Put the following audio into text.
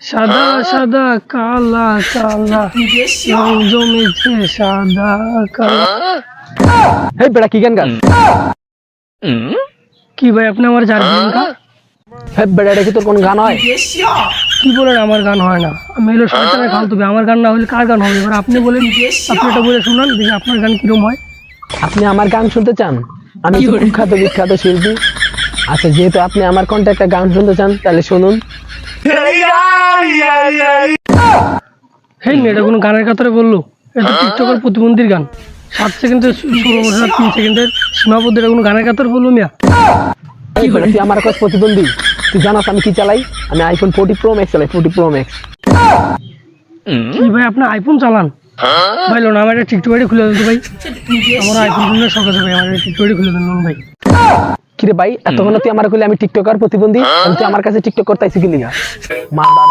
সাদা সাদা কালা কালা রং জমেছে সাদা কালা। হেই বেটা কি গান গান? কি ভাই আপনি আমার জানেন না? হেই বেটা এটা কি তোর কোন গান হয়? কি বলেন আমার গান হয় না? আমি হলো শয়তানের ফালতু ভাই, আমার গান না হলে কার গান হবে? এবার আপনি বলেন, আপনি এটা বলে শুনান দেখি আপনার গান কিরকম হয়। আপনি আমার গান শুনতে চান? আমি কুখ্যাত বিখ্যাত শিল্পী। আচ্ছা যেহেতু আপনি আমার কণ্ঠে একটা গান শুনতে চান তাহলে শুনুন। হেই এটা কোনো গানের কাতারে বললো? এটা টিকটকের প্রতিবন্ধীর গান। 7 সেকেন্ডের 3 সেকেন্ডের সীমাবদ্ধ, এটা কোনো গানের কাতার বললো মিয়া? এই বেটা তুই আমার কাছে প্রতিবন্ধী? তুই জানাস আমি কি চালাই? আমি আইফোন 40 প্রো ম্যাক্স চালাই, 40 প্রো ম্যাক্স। কি ভাই আপনি আইফোন চালান? ভাই লোন আমার টিকটক আইডি খুলে দেন তো ভাই, আমার আইফোন কিনে শখ আছে ভাই, আমার টিকটক আইডি খুলে দেন লোন ভাই। কিরে ভাই এতক্ষণ তুই আমার কইলে আমি টিকটকার প্রতিবন্ধী, আর তুই আমার কাছে টিকটক করতে আইছিস কি লিগা? মাদার